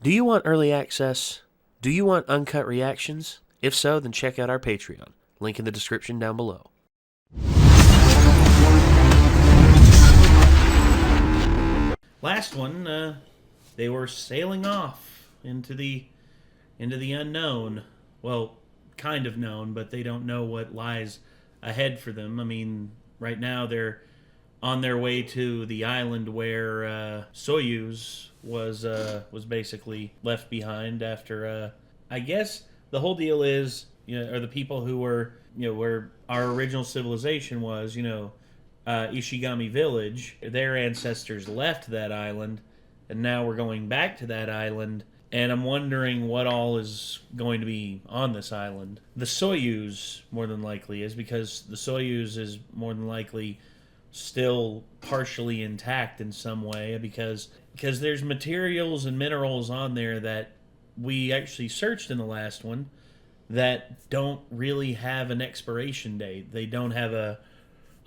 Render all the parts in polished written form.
Do you want early access? Do you want uncut reactions? If so, then check out our Patreon. Link in the description down below. Last one, they were sailing off into the unknown. Well, kind of known, but they don't know what lies ahead for them. I mean, right now they're on their way to the island where Soyuz was basically left behind after. I guess the whole deal is, or the people who were, where our original civilization was, Ishigami Village. Their ancestors left that island, and now we're going back to that island. And I'm wondering what all is going to be on this island. The Soyuz, more than likely, is because the Soyuz is more than likely still partially intact in some way, because there's materials and minerals on there that we actually searched in the last one that don't really have an expiration date. They don't have a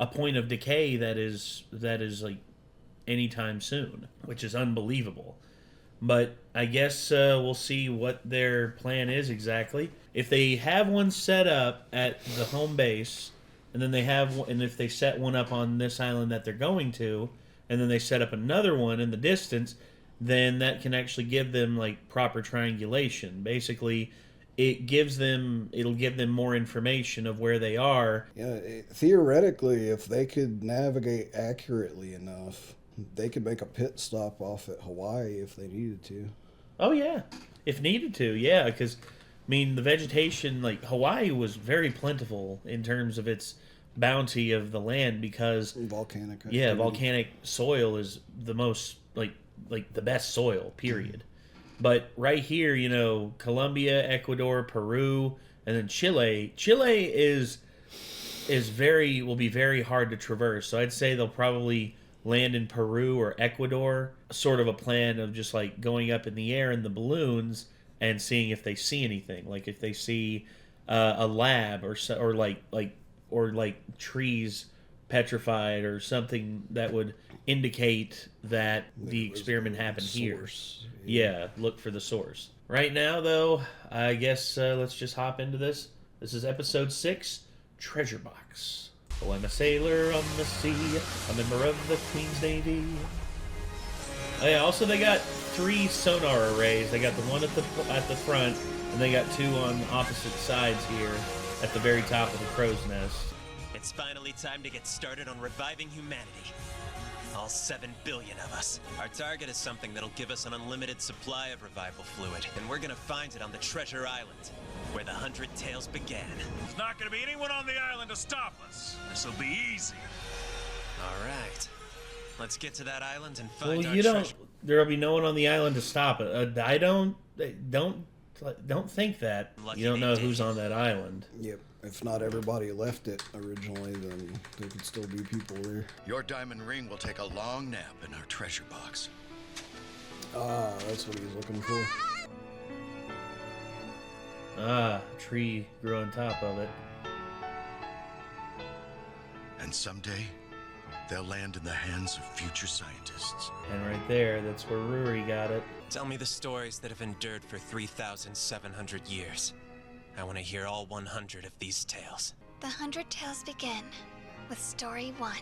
point of decay that is like anytime soon, which is unbelievable. But I guess we'll see what their plan is exactly. If they have one set up at the home base, and then if they set one up on this island that they're going to, and then they set up another one in the distance, then that can actually give them like proper triangulation. Basically, it'll give them more information of where they are. Yeah, theoretically, if they could navigate accurately enough, they could make a pit stop off at Hawaii if they needed to. Oh, yeah. If needed to, yeah. Because, the vegetation, like, Hawaii was very plentiful in terms of its bounty of the land because... Volcanic activity. Yeah, volcanic soil is the most, like the best soil, period. But right here, Colombia, Ecuador, Peru, and then Chile. Chile will be very hard to traverse. So I'd say they'll probably land in Peru or Ecuador, sort of a plan of just like going up in the air in the balloons and seeing if they see anything, like if they see a lab or trees petrified or something that would indicate that the experiment happened here. Yeah, look for the source. Right now, though, I guess let's just hop into this. This is episode 6, Treasure Box. Oh, I'm a sailor on the sea, a member of the Queen's Navy. Oh yeah, also they got 3 sonar arrays. They got the one at the front, and they got 2 on opposite sides here at the very top of the crow's nest. It's finally time to get started on reviving humanity. All 7 billion of us. Our target is something that'll give us an unlimited supply of revival fluid, and we're gonna find it on the Treasure Island, where the 100 Tales began. There's not gonna be anyone on the island to stop us. This'll be easy. All right. Let's get to that island and find our treasure. There'll be no one on the island to stop it. I don't think that. You don't know who's on that island. Yep. If not everybody left it originally, then there could still be people there. Your diamond ring will take a long nap in our treasure box. Ah, that's what he's looking for. Ah, a tree grew on top of it. And someday, they'll land in the hands of future scientists. And right there, that's where Ruri got it. Tell me the stories that have endured for 3,700 years. I want to hear all 100 of these tales. The 100 Tales begin with story 1.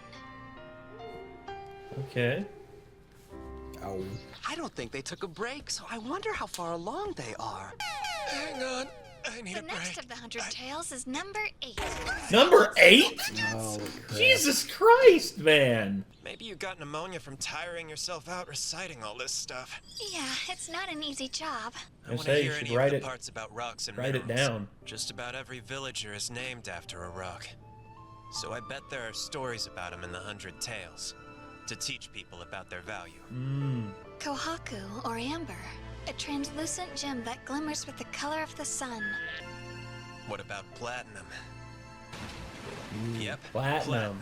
Okay. Ow. I don't think they took a break, so I wonder how far along they are. Hang on. I need The a break. next of the 100 Tales is number 8. Number 8? Oh, crap. Jesus Christ, man! Maybe you got pneumonia from tiring yourself out reciting all this stuff. Yeah, it's not an easy job. I want to say you hear should any write of the it- parts about rocks and Write it minerals. down. Just about every villager is named after a rock. So I bet there are stories about them in the 100 Tales to teach people about their value. Kohaku, or amber, a translucent gem that glimmers with the color of the sun. What about platinum? Yep, Platinum.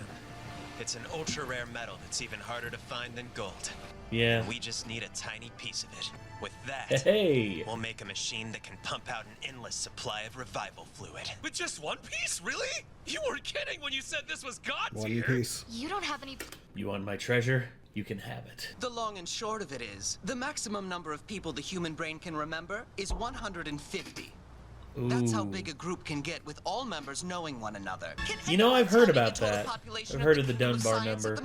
It's an ultra-rare metal that's even harder to find than gold. Yeah. We just need a tiny piece of it. With that, Hey! we'll make a machine that can pump out an endless supply of revival fluid. With just one piece? Really? You weren't kidding when you said this was God One tier. piece. You don't have any... You want my treasure? you can have it. The long and short of it is, the maximum number of people the human brain can remember is 150. That's how big a group can get with all members knowing one another. You know, I've heard about that. I've heard of the Dunbar number.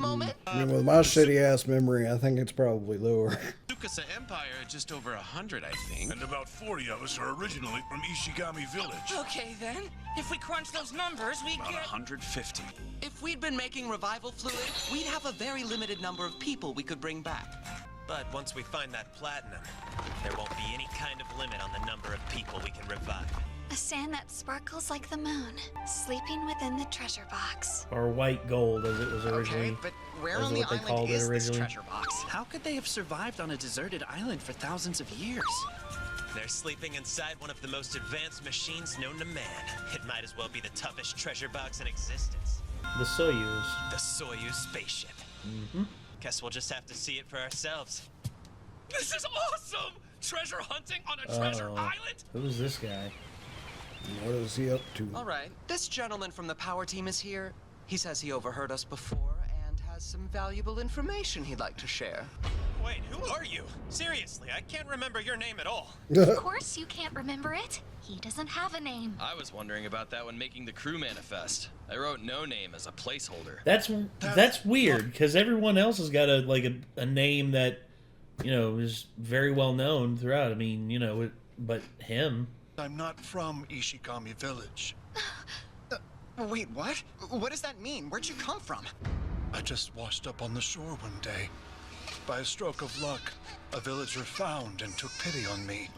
I mean, with my shitty-ass memory, I think it's probably lower. Tsukasa Empire just over 100, I think. And about 40 of us are originally from Ishigami Village. Okay, then. If we crunch those numbers, we About get... 150. If we'd been making revival fluid, we'd have a very limited number of people we could bring back. But once we find that platinum, there won't be any kind of limit on the number of people we can revive. A sand that sparkles like the moon, sleeping within the treasure box. Or white gold, as it was originally. Okay, but where That's on the what they island called it is this originally. treasure box? How could they have survived on a deserted island for thousands of years? They're sleeping inside one of the most advanced machines known to man. It might as well be the toughest treasure box in existence. The Soyuz. The Soyuz spaceship. Guess we'll just have to see it for ourselves. This is awesome! Treasure hunting on a treasure island? Who's this guy? What is he up to? All right, this gentleman from the power team is here. He says he overheard us before and has some valuable information he'd like to share. Wait, who are you? Seriously, I can't remember your name at all. Of course you can't remember it. He doesn't have a name. I was wondering about that when making the crew manifest. I wrote no name as a placeholder. That's weird, because everyone else has got a name that, you know, is very well known throughout. I mean, you know, but him. I'm not from Ishigami Village. Wait, what? What does that mean? Where'd you come from? I just washed up on the shore one day. By a stroke of luck, a villager found and took pity on me.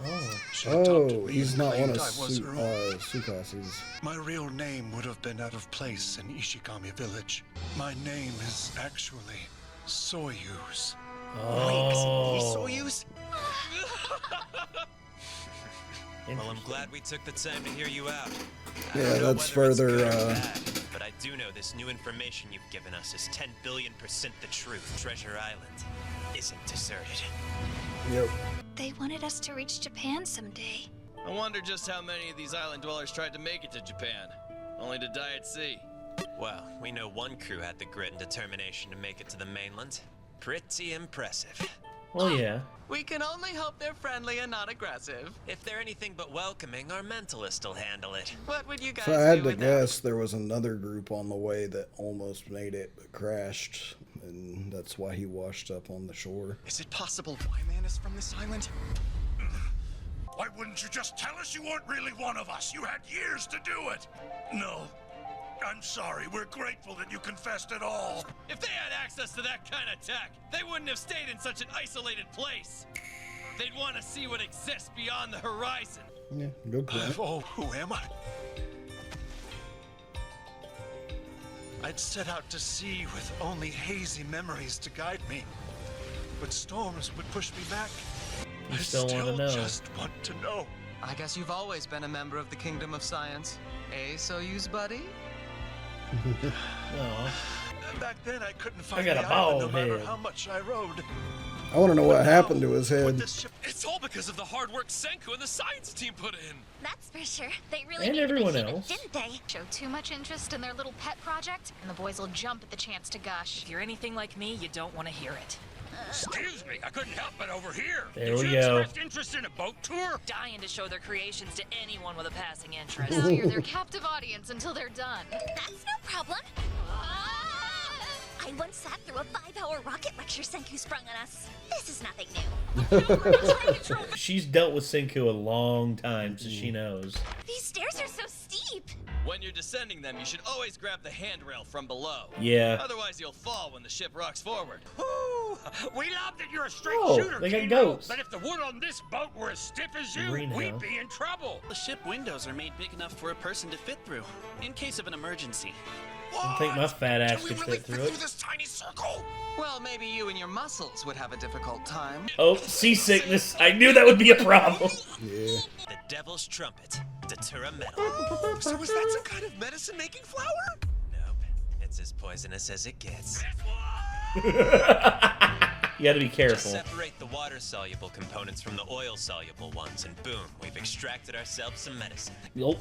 She adopted me He's and not one claimed of I was her own. Sukase's. My real name would have been out of place in Ishigami Village. My name is actually Soyuz. Oh. Soyuz? Well, I'm glad we took the time to hear you out. I Yeah, don't know that's whether it's further, good or bad, but I do know this new information you've given us is 10 billion% the truth. Treasure Island isn't deserted. Yep. They wanted us to reach Japan someday. I wonder just how many of these island dwellers tried to make it to Japan, only to die at sea. Well, we know one crew had the grit and determination to make it to the mainland. Pretty impressive. Well, yeah. We can only hope they're friendly and not aggressive. If they're anything but welcoming, our mentalist will handle it. What would you guys If I had do to without guess, there was another group on the way that almost made it but crashed, and that's why he washed up on the shore. Is it possible Y-Man is from this island? Why wouldn't you just tell us you weren't really one of us? You had years to do it. No. I'm sorry. We're grateful that you confessed at all. If they had access to that kind of tech, they wouldn't have stayed in such an isolated place. They'd want to see what exists beyond the horizon. Yeah, good point. Oh, who am I? I'd set out to sea with only hazy memories to guide me, but storms would push me back. You I still wanna know. just want to know. I guess you've always been a member of the Kingdom of Science. Eh, Soyuz buddy? Oh. Back then, I couldn't find got the a island no bald matter head. how much I rode. I want to know what But happened now, to his with head. this ship, It's all because of the hard work Senku and the science team put in. That's for sure. They really And needed everyone a human, else. didn't they? Show too much interest in their little pet project, and the boys will jump at the chance to gush. If you're anything like me, you don't want to hear it. Excuse me, I couldn't help but overhear. There we Did you go. express interest in a boat tour? Dying to show their creations to anyone with a passing interest. Now you're their captive audience until they're done. That's no problem. I once sat through a 5-hour rocket lecture Senku sprung on us. This is nothing new. She's dealt with Senku a long time, so she knows. These stairs are so steep. When you're descending them, you should always grab the handrail from below. Yeah. Otherwise, you'll fall when the ship rocks forward. Ooh, we love that you're a straight Oh, shooter, they got Kimo, goats. but if the wood on this boat were as stiff as you, Greenhouse. we'd be in trouble. The ship windows are made big enough for a person to fit through, in case of an emergency. I think my fat ass Can could we really fit through it. this tiny circle? Well, maybe you and your muscles would have a difficult time. Oh, seasickness. I knew that would be a problem. Yeah. The Devil's Trumpet, Datura Metal. So is that some kind of medicine-making flower? Nope, it's as poisonous as it gets. You gotta be Just careful. separate the water-soluble components from the oil-soluble ones, and boom, we've extracted ourselves some medicine. Yup.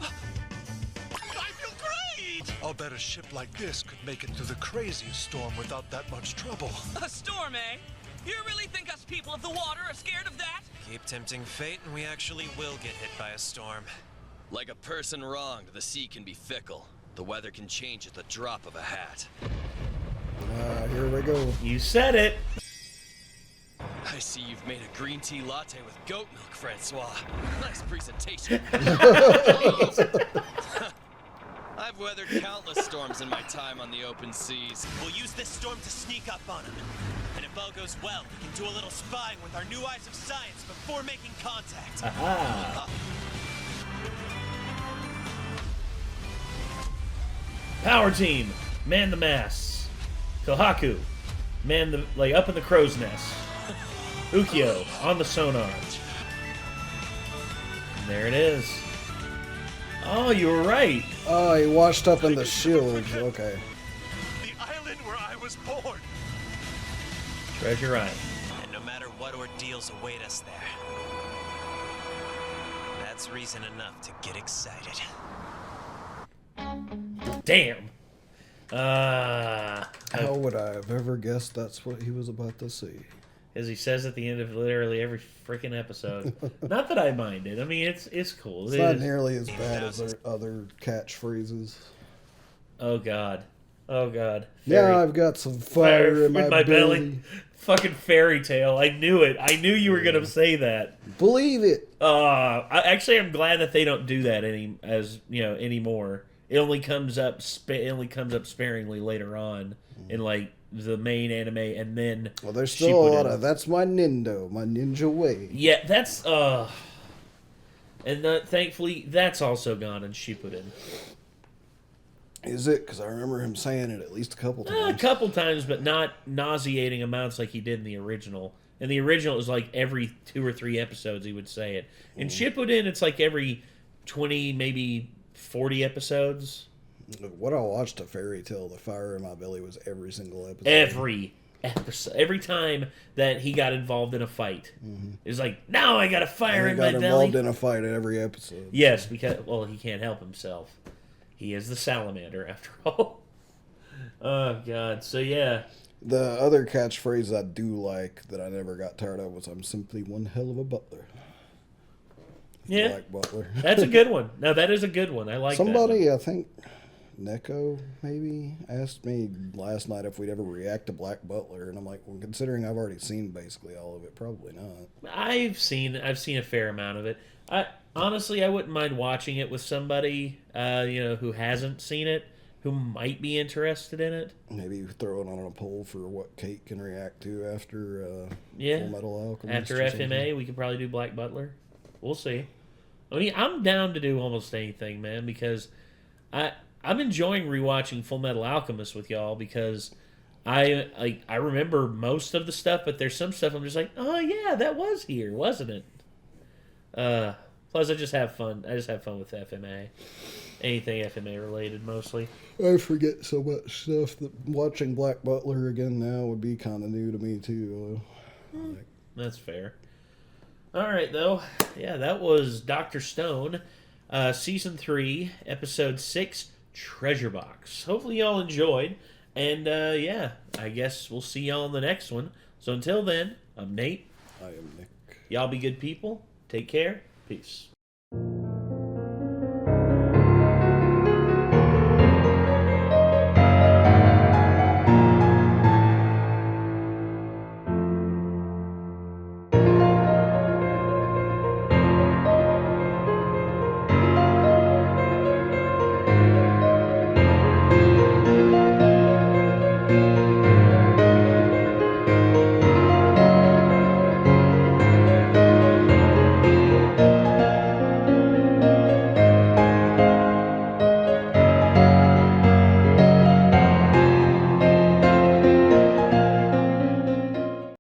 I feel great! I'll bet a ship like this could make it through the craziest storm without that much trouble. A storm, eh? You really think us people of the water are scared of that? Keep tempting fate, and we actually will get hit by a storm. Like a person wronged, the sea can be fickle. The weather can change at the drop of a hat. Here we go. You said it. I see you've made a green tea latte with goat milk, Francois. Nice presentation. I've weathered countless storms in my time on the open seas. We'll use this storm to sneak up on him. And if all goes well, we can do a little spying with our new eyes of science before making contact. Aha. Power team, man the masts. Kohaku, man the, like, up in the crow's nest. Ukyo, on the sonar. And there it is. Oh, you were right. Oh, he washed up in the shield. Okay. The island where I was born. Treasure Island. And no matter what ordeals await us there, that's reason enough to get excited. Damn. How would I have ever guessed that's what he was about to say? As he says at the end of literally every freaking episode. Not that I mind it. I mean, it's cool. It's not nearly as bad as their other catchphrases. Oh God. Oh God. Yeah, I've got some fire in my belly. Fucking fairy tale. I knew it. I knew you were gonna say that. Believe it. I'm glad that they don't do that anymore. It only comes up sparingly later on in like the main anime, and then there's still a lot of that's my ninja way. Yeah, that's and thankfully that's also gone in Shippuden. Is it? Because I remember him saying it at least a couple times. A couple times, but not nauseating amounts like he did in the original. In the original, it was like every 2 or 3 episodes he would say it. In Shippuden, it's like every 20, maybe 40 episodes. What I watched a fairy tale, the fire in my belly was every single episode. Every episode. Every time that he got involved in a fight. It was like, now I got a fire in my belly. He got involved in a fight in every episode. Yes, because, well, he can't help himself. He is the salamander, after all. Oh, God. So, yeah. The other catchphrase I do like that I never got tired of was, I'm simply one hell of a butler. Yeah. Black Butler. That's a good one. No, that is a good one. I like Somebody, that. I think, Neko, maybe, asked me last night if we'd ever react to Black Butler, and I'm like, well, considering I've already seen basically all of it, probably not. I've seen a fair amount of it. Honestly, I wouldn't mind watching it with somebody, who hasn't seen it, who might be interested in it. Maybe throw it on a poll for what Kate can react to after Full Metal Alchemist. After FMA, we could probably do Black Butler. We'll see. I mean, I'm down to do almost anything, man, because I'm enjoying rewatching Full Metal Alchemist with y'all because I remember most of the stuff, but there's some stuff I'm just like, oh yeah, that was here, wasn't it? Plus, I just have fun. I just have fun with FMA. Anything FMA related, mostly. I forget so much stuff that watching Black Butler again now would be kind of new to me too. That's fair. All right, though. Yeah, that was Dr. Stone, Season 3, Episode 6, Treasure Box. Hopefully y'all enjoyed. And, I guess we'll see y'all in the next one. So until then, I'm Nate. I am Nick. Y'all be good people. Take care. Peace.